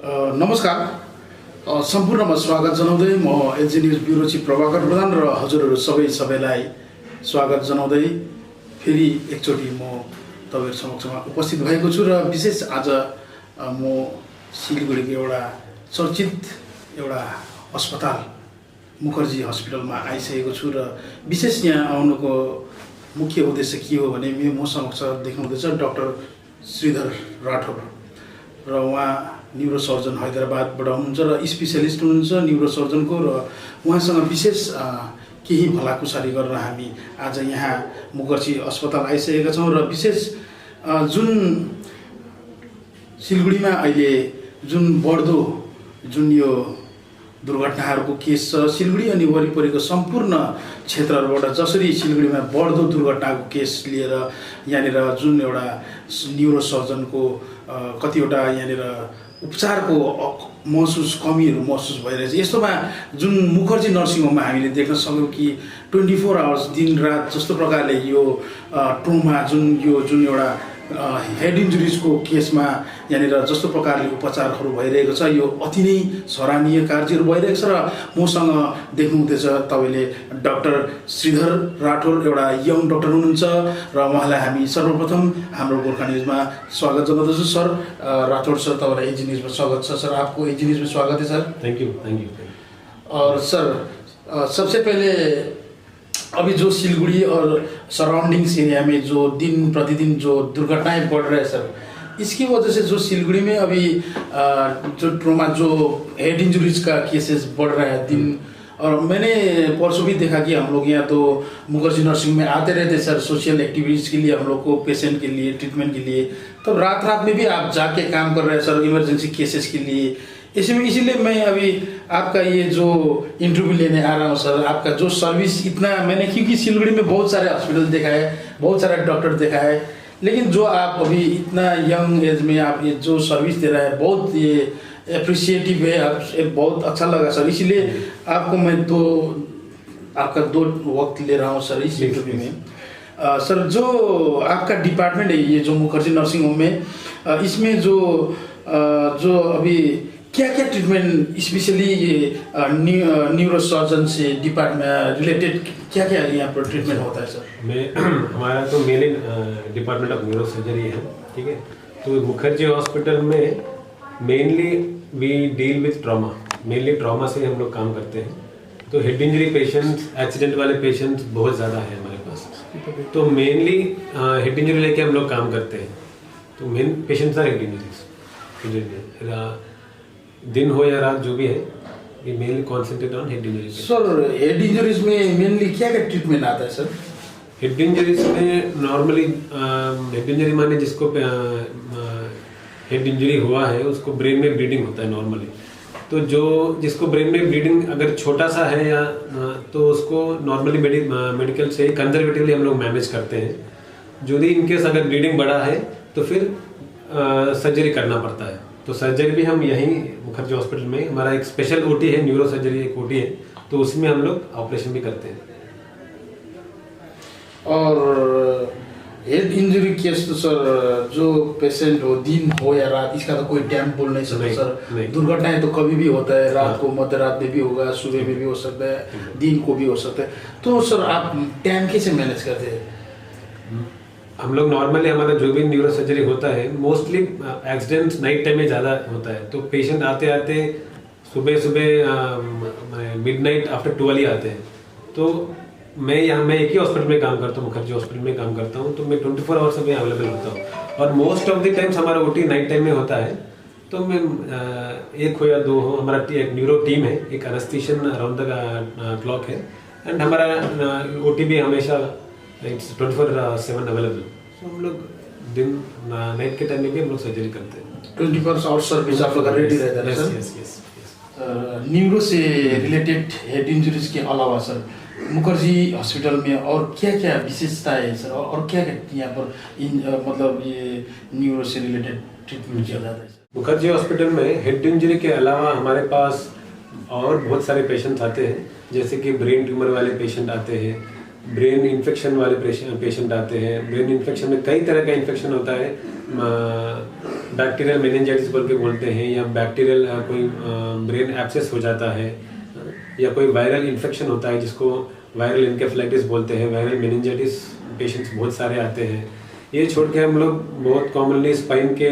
नमस्कार। सम्पूर्णमा स्वागत जनाउँदै म LG news bureau chief Prabhakar Pradhan र हजुरहरू सबैलाई स्वागत जनाउँदै फेरि एकचोटि म तपाईहरु समक्षमा उपस्थित भएको छु र विशेष आज म सिलगढीको एउटा चर्चित एउटा अस्पताल मुखर्जी हस्पिटलमा आइसकेको छु र विशेष यहाँ आउनुको मुख्य उद्देश्य के हो भने म समक्ष देख्नुहुँदैछ डाक्टर श्रीधर राठौर र उहाँ न्युरोसर्जन हैदराबादबाट हुनुहुन्छ र स्पेशलिस्ट हुनुहुन्छ न्युरोसर्जनको र उहाँसँग विशेष केही भलाकुसारी गरेर हामी आज यहाँ मुखर्जी अस्पताल आइसकेका छौँ र विशेष जुन सिलगढीमा अहिले जुन बढ्दो जुन यो दुर्घटनाहरूको केस छ सिलगढी अनि वरिपरिको सम्पूर्ण क्षेत्रहरूबाट जसरी सिलगढीमा बढ्दो दुर्घटनाको केस लिएर यहाँनिर जुन एउटा न्युरोसर्जनको कतिवटा यहाँनिर उपचारको कमीहरू महसुस भइरहेछ। यस्तोमा जुन मुखर्जी नर्सिङ होममा हामीले देख्न सक्यौँ कि 24 आवर्स दिन रात जस्तो प्रकारले यो ट्रोमा जुन एउटा हेड इन्जुरिजको केसमा यहाँनिर जस्तो प्रकारले उपचारहरू भइरहेको छ यो अति नै सराहनीय कार्यहरू भइरहेको छ र मसँग देख्नुहुँदैछ तपाईँले डाक्टर श्रीधर राठौर एउटा यङ डाक्टर हुनुहुन्छ र उहाँलाई हामी सर्वप्रथम हाम्रो गोर्खा न्युजमा स्वागत जनाउँदछु। सर राठौर सर, तपाईँलाई एजी न्युजमा स्वागत छ। सर आपको एजी न्युज में स्वागत है सर। Thank you. और सर सबसे पहले अभी जो सिलगुड़ी और सराउंडिंग्स एरिया में जो दिन प्रतिदिन जो दुर्घटनाएं बढ़ रहे हैं सर, इसकी वजह से जो सिलगुड़ी में अभी जो ट्रोमा जो हेड इंजरीज का केसेस बढ़ रहा है दिन, और मैंने परसों भी देखा कि हम लोग यहाँ तो मुखर्जी नर्सिंग में आते रहते सर सोशल एक्टिविटीज़ के लिए, हम लोग को पेशेंट के लिए ट्रीटमेंट के लिए, तो रात में भी आप जाके काम कर रहे हैं सर इमरजेंसी केसेस के लिए। इसीलिए मैं अभी आपका ये जो इंटरव्यू लेने आ रहा हूँ सर, आपका जो सर्विस इतना मैंने, क्योंकि सिलगुड़ी में बहुत सारे हॉस्पिटल देखा है, बहुत सारे डॉक्टर देखा है, लेकिन जो आप अभी इतना यंग एज में आप ये जो सर्विस दे रहा है बहुत ये अप्रिशिएटिव है, आप बहुत अच्छा लगा सर। इसीलिए आपको मैं आपका दो वक्त ले रहा हूँ सर इस इंटरव्यू में। सर जो आपका डिपार्टमेंट है ये जो मुखर्जी नर्सिंग होम में, इसमें जो अभी क्या क्या ट्रीटमेंट स्पेशली ये न्यूरोसर्जन से डिपार्टमेंट रिलेटेड क्या क्या यहाँ पर ट्रीटमेंट होता है सर? हमारा तो mainly department of neurosurgery है, ठीक है। तो मुखर्जी हॉस्पिटल में mainly we deal with trauma, mainly trauma से हम लोग काम करते हैं। तो हेड इंजरी पेशेंट्स, एक्सीडेंट वाले पेशेंट्स बहुत ज़्यादा है हमारे पास, तो मेनली हेड इंजरी लेके हम लोग काम करते हैं। तो main patients are head injuries, दिन हो या रात जो भी है, ये mainly concentrate on head injuries. Sir head injuries में मेनली क्या क्या ट्रीटमेंट आता है सर? हेड इंजरीज में नॉर्मली हेड इंजरी माने जिसको हेड इंजरी हुआ है उसको ब्रेन में ब्लीडिंग होता है नॉर्मली। तो जिसको ब्रेन में ब्लीडिंग अगर छोटा सा है या तो उसको नॉर्मली मेडिकल से कंजर्वेटिवली हम लोग मैनेज करते हैं। यदि इनकेस अगर ब्लीडिंग बड़ा है तो फिर सर्जरी करना पड़ता है। तो सर्जरी भी हम यहीं मुखर्जी हॉस्पिटल में, हमारा एक स्पेशल ओटी है, न्यूरो सर्जरी एक ओटी है, तो उसमें हम लोग ऑपरेशन भी करते हैं। और हेड इंजरी केस तो सर जो पेशेंट हो दिन हो या रात, इसका तो कोई टाइम बोल नहीं सकता सर। दुर्घटनाएं तो कभी भी होता है, रात को मध्य रात में भी होगा, सुबह में भी हो सकता है, दिन को भी हो सकता है। तो सर आप टाइम कैसे मैनेज करते हैं? हम लोग नॉर्मली हमारा जो भी न्यूरो सर्जरी होता है मोस्टली एक्सीडेंट्स नाइट टाइम में ज़्यादा होता है। तो पेशेंट आते आते सुबह मिडनाइट आफ्टर 12 ही आते हैं। तो मैं एक ही हॉस्पिटल में काम करता हूँ, मुखर्जी हॉस्पिटल में काम करता हूँ, तो मैं 24 आवर्स में अवेलेबल होता हूँ। और मोस्ट ऑफ द टाइम्स हमारा ओटी नाइट टाइम में होता है। तो मैं एक हो या दो हो, हमारा एक न्यूरो टीम है, एक एनेस्थीशियन अराउंड द क्लॉक है, एंड हमारा ओटी भी हमेशा इट्स 24/7 अवेलेबल। तो हम लोग दिन नाइट के टाइम में भी हम लोग सर्जरी करते हैं। 24 आवर्स सर्विस आप लोग रेडी रहता है सर? यस। न्यूरो से रिलेटेड हेड इंजरीज के अलावा सर मुखर्जी हॉस्पिटल में और क्या क्या विशेषताएं है सर, और क्या क्या यहाँ पर मतलब ये न्यूरो से रिलेटेड ट्रीटमेंट किया जाता है सर? मुखर्जी हॉस्पिटल में हेड इंजरी के अलावा हमारे पास और बहुत सारे पेशेंट्स आते हैं, जैसे कि ब्रेन ट्यूमर वाले पेशेंट आते हैं, ब्रेन इन्फेक्शन वाले पेशेंट आते हैं। ब्रेन इन्फेक्शन में कई तरह का इन्फेक्शन होता है, बैक्टीरियल मेनिंजाइटिस बोल के बोलते हैं, या बैक्टीरियल कोई ब्रेन एब्सेस हो जाता है, या कोई वायरल इन्फेक्शन होता है जिसको वायरल इनकेफेलाइटिस बोलते हैं, वायरल मेनिंजाइटिस पेशेंट्स बहुत सारे आते हैं। ये छोड़ के हम लोग बहुत कॉमनली स्पाइन के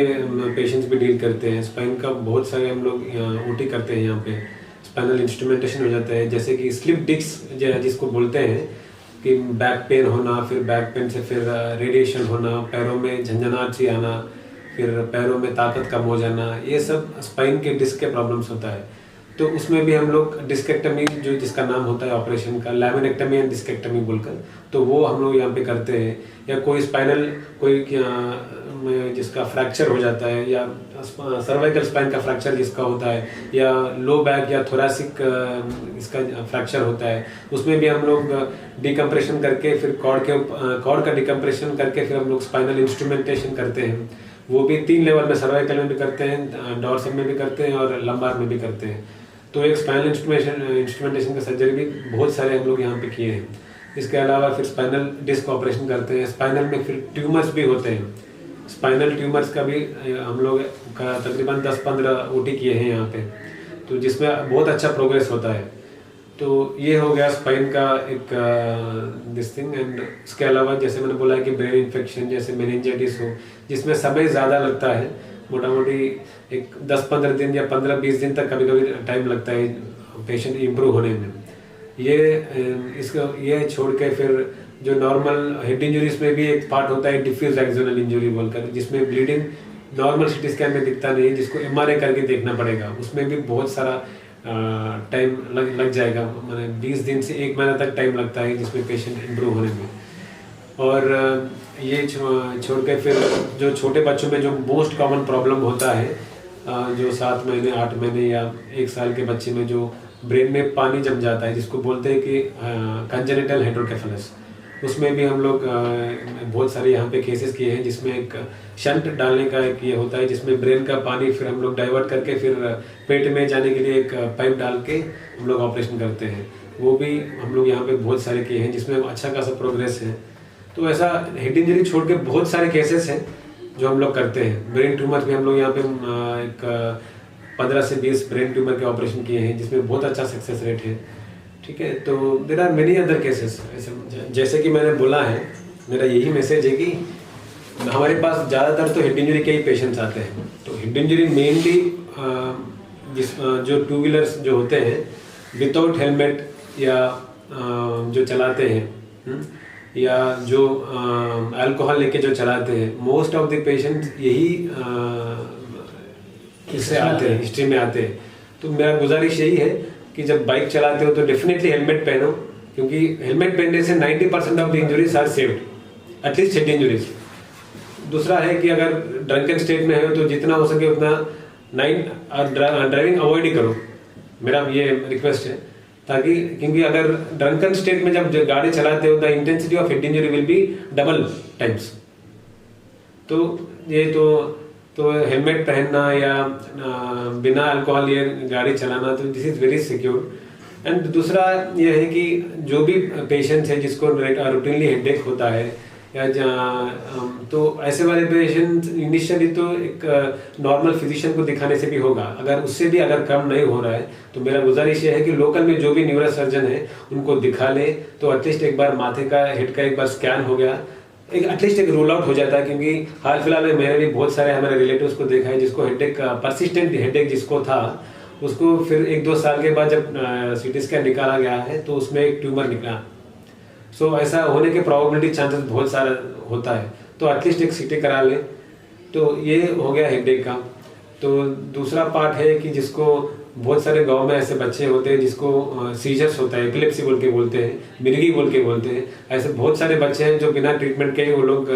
पेशेंट्स भी डील करते हैं। स्पाइन का बहुत सारे हम लोग ओटी करते हैं यहाँ पे, स्पाइनल इंस्ट्रूमेंटेशन हो जाता है, जैसे कि स्लिप डिस्क जिसको बोलते हैं कि बैक पेन होना, फिर बैक पेन से फिर रेडिएशन होना, पैरों में झंझनाहट सी आना, फिर पैरों में ताकत कम हो जाना, ये सब स्पाइन के डिस्क के प्रॉब्लम्स होता है। तो उसमें भी हम लोग डिस्केक्टमी, जो जिसका नाम होता है ऑपरेशन का, लैमिनेक्टमी एंड डिस्केक्टमी बोलकर, तो वो हम लोग यहाँ पे करते हैं। या कोई स्पाइनल कोई जिसका फ्रैक्चर हो जाता है, या सर्वाइकल स्पाइन का फ्रैक्चर जिसका होता है, या लो बैक या थोरैसिक इसका फ्रैक्चर होता है, उसमें भी हम लोग डिकम्प्रेशन करके फिर कॉर्ड का डिकम्प्रेशन करके फिर हम लोग स्पाइनल इंस्ट्रूमेंटेशन करते हैं। वो भी 3 लेवल में, सर्वाइकल में भी करते हैं, डॉर्सल में भी करते हैं और लंबार में भी करते हैं। तो एक स्पाइनल इंस्ट्रूमेंटेशन का सर्जरी भी बहुत सारे हम लोग यहाँ पे किए हैं। इसके अलावा फिर स्पाइनल डिस्क ऑपरेशन करते हैं। स्पाइनल में फिर ट्यूमर्स भी होते हैं, स्पाइनल ट्यूमर्स का भी हम लोग का तकरीबन 10-15 ओटी किए हैं यहाँ पे, तो जिसमें बहुत अच्छा प्रोग्रेस होता है। तो ये हो गया स्पाइन का एक दिस थिंग। एंड इसके अलावा जैसे मैंने बोला है कि ब्रेन इन्फेक्शन जैसे मेनिंजाइटिस हो, जिसमें समय ज़्यादा लगता है, मोटा मोटी एक 10-15 दिन या 15-20 दिन तक कभी कभी टाइम लगता है पेशेंट इम्प्रूव होने में। ये छोड़ के फिर जो नॉर्मल हेड इंजरीज में भी एक पार्ट होता है डिफ्यूज एक्सोनल इंजरी बोलकर, जिसमें ब्लीडिंग नॉर्मल सीटी स्कैन में दिखता नहीं है, जिसको एमआरआई करके देखना पड़ेगा। उसमें भी बहुत सारा टाइम लग जाएगा, मैंने 20 दिन से 1 महीना तक टाइम लगता है जिसमें पेशेंट इम्प्रूव होने में। और ये छोड़ के फिर जो छोटे बच्चों में जो मोस्ट कॉमन प्रॉब्लम होता है, जो 7 महीने 8 महीने या 1 साल के बच्चे में जो ब्रेन में पानी जम जाता है, जिसको बोलते हैं कि कंजेनिटल हाइड्रोकेफेलस, उसमें भी हम लोग बहुत सारे यहाँ पे केसेस किए हैं, जिसमें एक शंट डालने का एक ये होता है, जिसमें ब्रेन का पानी फिर हम लोग डाइवर्ट करके फिर पेट में जाने के लिए एक पाइप डाल के हम लोग ऑपरेशन करते हैं। वो भी हम लोग यहाँ पे बहुत सारे किए हैं, जिसमें अच्छा खासा प्रोग्रेस है। तो ऐसा हेड इंजरी छोड़ के बहुत सारे केसेस हैं जो हम लोग करते हैं। ब्रेन ट्यूमर भी हम लोग यहाँ पे एक 15 से 20 ब्रेन ट्यूमर के ऑपरेशन किए हैं, जिसमें बहुत अच्छा सक्सेस रेट है। ठीक है, तो there are many other cases. जैसे कि मैंने बोला है, मेरा यही मैसेज है कि हमारे पास ज़्यादातर तो हेड इंजरी के ही पेशेंट्स आते हैं। तो हेड इंजरी मेनली जो 2 व्हीलर्स जो होते हैं विदाउट हेलमेट या जो चलाते हैं, या जो अल्कोहल लेके जो चलाते हैं, मोस्ट ऑफ द पेशेंट्स यही इससे आते हैं, हिस्ट्री में आते हैं। तो मेरा गुजारिश यही है कि जब बाइक चलाते हो तो डेफिनेटली हेलमेट पहनो, क्योंकि हेलमेट पहनने से 90% of the injuries are saved, at least head injuries. दूसरा है कि अगर ड्रंकन स्टेट में हो तो जितना हो सके उतना ड्राइविंग अवॉइड ही करो, मेरा ये रिक्वेस्ट है। ताकि क्योंकि अगर ड्रंकन स्टेट में जब गाड़ी चलाते हो the intensity of head injury will be double times. तो ये तो हेलमेट पहनना या बिना अल्कोहल ये गाड़ी चलाना, तो this is very secure. And दूसरा ये है कि जो भी पेशेंट्स है जिसको रूटीनली हेडेक होता है या तो ऐसे वाले पेशेंट इनिशियली तो एक नॉर्मल फिजिशियन को दिखाने से भी होगा। अगर उससे भी अगर कम नहीं हो रहा है तो मेरा गुजारिश ये है कि लोकल में जो भी न्यूरो सर्जन है उनको दिखा ले, तो एटलीस्ट एक बार माथे का हेड का एक बार स्कैन हो गया, एक एटलीस्ट एक रूल आउट हो जाता है। क्योंकि हाल फिलहाल में मैंने भी बहुत सारे हमारे रिलेटिव्स को देखा है जिसको हेडेक परसिस्टेंट हेडेक जिसको था, उसको फिर 1-2 साल के बाद जब सीटी स्कैन निकाला गया है तो उसमें एक ट्यूमर निकला। सो ऐसा होने के प्रोबेबिलिटी चांसेस बहुत सारा होता है, तो एटलीस्ट एक सीटी करा ले। तो ये हो गया हेडेक का। तो दूसरा पार्ट है कि जिसको बहुत सारे गांव में ऐसे बच्चे होते हैं जिसको सीजर्स होता है, एपिलेप्सी बोल के बोलते हैं, मिर्गी बोल के बोलते हैं। ऐसे बहुत सारे बच्चे हैं जो बिना ट्रीटमेंट के वो लोग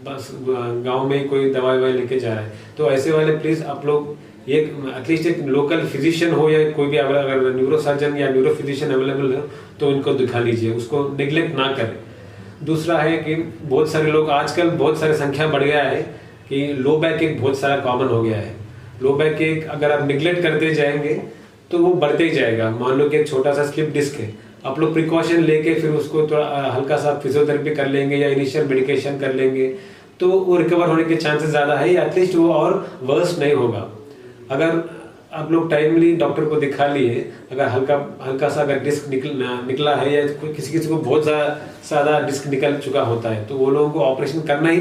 बस गांव में ही कोई दवाई लेके जा रहे हैं। तो ऐसे वाले प्लीज आप लोग ये एटलीस्ट एक लोकल फिजिशियन हो या कोई भी अगर न्यूरो सर्जन या न्यूरो फिजिशियन अवेलेबल हो तो इनको दिखा लीजिए, उसको निगलेक्ट ना करें। दूसरा है कि बहुत सारे लोग आजकल बहुत सारी संख्या बढ़ गया है कि लो बैक एक बहुत सारा कॉमन हो गया है। लो बैक एक अगर आप निगलेक्ट करते जाएंगे तो वो बढ़ते ही जाएगा। मान लो कि एक छोटा सा स्लिप डिस्क है, आप लोग प्रिकॉशन लेके फिर उसको थोड़ा हल्का सा फिजियोथेरेपी कर लेंगे या इनिशियल मेडिकेशन कर लेंगे तो वो रिकवर होने के चांसेस ज़्यादा है, या एटलीस्ट वो और वर्स नहीं होगा। अगर आप लोग टाइमली डॉक्टर को दिखा लिए, अगर हल्का सा अगर डिस्क निकला है, या किसी को बहुत ज़्यादा डिस्क निकल चुका होता है, तो वो लोगों को ऑपरेशन करना ही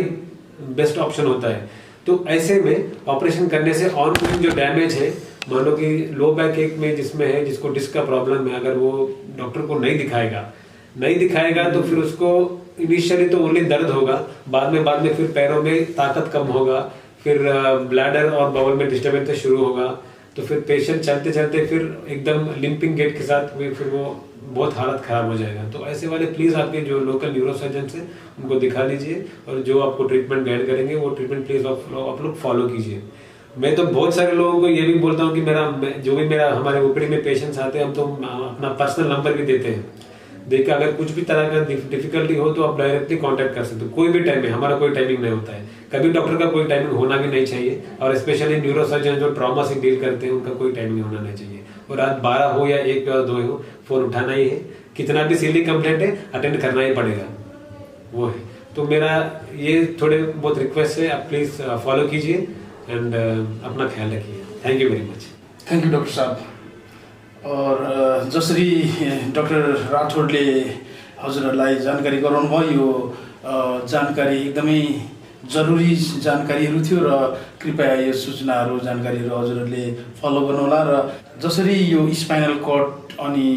बेस्ट ऑप्शन होता है। तो ऐसे में ऑपरेशन करने से ऑनगोइंग जो डैमेज है, मान लो कि लो बैक एक में जिसमें है, जिसको डिस्क का प्रॉब्लम है, अगर वो डॉक्टर को नहीं दिखाएगा तो फिर उसको इनिशियली तो ओनली दर्द होगा, बाद में फिर पैरों में ताकत कम होगा, फिर ब्लैडर और बाउल में डिस्टर्बेंस शुरू होगा, तो फिर पेशेंट चलते चलते फिर एकदम लिंपिंग गेट के साथ फिर वो बहुत हालत खराब हो जाएगा। तो ऐसे वाले प्लीज आपके जो लोकल न्यूरोसर्जन है उनको दिखा लीजिए, और जो आपको ट्रीटमेंट गाइड करेंगे वो ट्रीटमेंट प्लीज आप लोग फॉलो कीजिए। मैं तो बहुत सारे लोगों को ये भी बोलता हूँ कि मेरा हमारे ओपीडी में पेशेंट्स आते हैं, हम तो अपना पर्सनल नंबर भी देते हैं। देखिए अगर कुछ भी तरह का डिफिकल्टी हो तो आप डायरेक्टली कांटेक्ट कर सकते हो, कोई भी टाइम में। हमारा कोई टाइमिंग नहीं होता है, कभी डॉक्टर का कोई टाइमिंग होना भी नहीं चाहिए, और स्पेशली न्यूरोसर्जन जो ट्रॉमा से डील करते हैं उनका कोई टाइमिंग होना नहीं चाहिए। और रात 12 हो या 1 या 2 हो, फोन उठाना ही है, कितना भी सीरियस कंप्लेंट है अटेंड करना ही पड़ेगा, वो है। तो मेरा ये थोड़े बहुत रिक्वेस्ट है, आप प्लीज फॉलो कीजिए एंड अपना ख्याल रखिए। Thank you very much. Thank you doctor साहब। और जसरी डक्टर राठौडले हजुरहरूलाई जानकारी गराउनु भयो, यो जानकारी एकदमै जरुरी जानकारीहरू थियो, र कृपया यो सूचनाहरू जानकारीहरू हजुरहरूले फलो गर्नुहोला। र जसरी यो स्पाइनल कर्ड अनि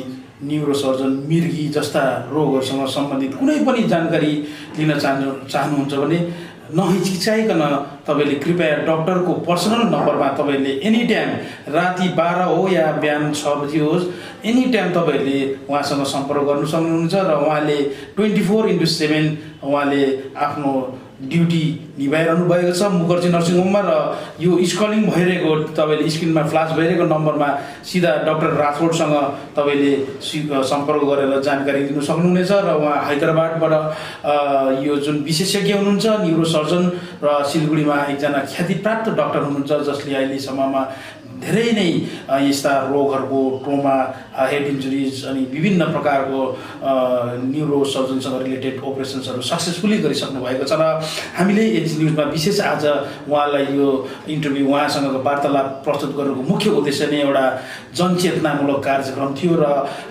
न्युरोसर्जन मिर्गी जस्ता रोगहरूसँग सम्बन्धित कुनै पनि जानकारी लिन चाहनुहुन्छ भने नहिचकिचाइकन तपाईँले कृपया डक्टरको पर्सनल नम्बरमा तपाईँले एनी टाइम, राति 12 हो या बिहान 6 बजी होस्, एनी टाइम तपाईँहरूले उहाँसँग सम्पर्क गर्नु सक्नुहुन्छ। र उहाँले 24/7 उहाँले आफ्नो ड्युटी निभाइरहनु भएको छ मुखर्जी नर्सिङ होममा। र यो स्कलिङ भइरहेको तपाईँले स्क्रिनमा फ्ल्यास भइरहेको नम्बरमा सिधा डक्टर राठौडसँग तपाईँले सम्पर्क गरेर जानकारी दिनु सक्नुहुनेछ। र उहाँ हैदराबादबाट यो जुन विशेषज्ञ हुनुहुन्छ न्युरोसर्जन, र सिलगढीमा एकजना ख्यातिप्राप्त डक्टर हुनुहुन्छ, जसले अहिलेसम्ममा धेरै नै यस्ता रोगहरूको ट्रोमा, हेड इन्जुरिज अनि विभिन्न प्रकारको न्युरोसर्जनसँग रिलेटेड अपरेसन्सहरू सक्सेसफुली गरिसक्नु भएको छ। र हामीले एजी न्युजमा विशेष आज उहाँलाई यो इन्टरभ्यू, उहाँसँगको वार्तालाप प्रस्तुत गर्नुको मुख्य उद्देश्य नै एउटा जनचेतनामूलक कार्यक्रम थियो, र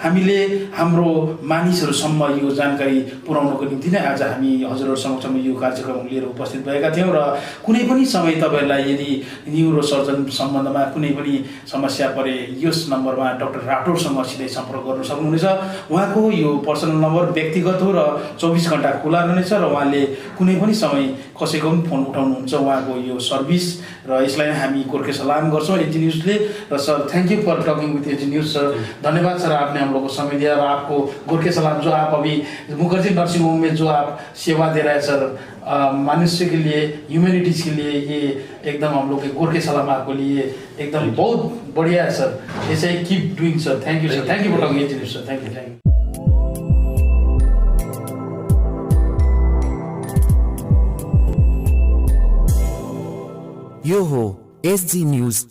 हामीले हाम्रो मानिसहरूसम्म यो जानकारी पुर्याउनको निम्ति नै आज हामी हजुरहरू समक्षमा यो कार्यक्रम लिएर उपस्थित भएका थियौँ। र कुनै पनि समय तपाईँहरूलाई यदि न्युरोसर्जन सम्बन्धमा कुनै पनि समस्या परे यस नम्बरमा डक्टर राठौडसँग सिधै सम्पर्क गर्न सक्नुहुनेछ। उहाँको यो पर्सनल नम्बर व्यक्तिगत हो र 24 घण्टा खुला रहनेछ, र उहाँले कुनै पनि समय कसैको पनि फोन उठाउनुहुन्छ। उहाँको यो सर्भिस, र यसलाई हामी गोर्खे सलाम गर्छौँ एजी न्यूज़ले। र sir thank you for talking with AG news sir, धन्यवाद सर, आपने हम लोग को समय दिया। और आपको गोर्खे सलाम, जो आप अभी मुखर्जी नर्सिंग होम में जो आप सेवा दे रहे हैं सर, मनुष्य के लिए, ह्यूमैनिटीज़ के लिए, ये एकदम हम लोग के गोर्खे सलाम आपको लिए एकदम बहुत बढ़िया है सर। ऐसे ही keep doing sir. Thank you sir, thank you for talking AG news sir, thank you. यो हो एसजी न्यूज।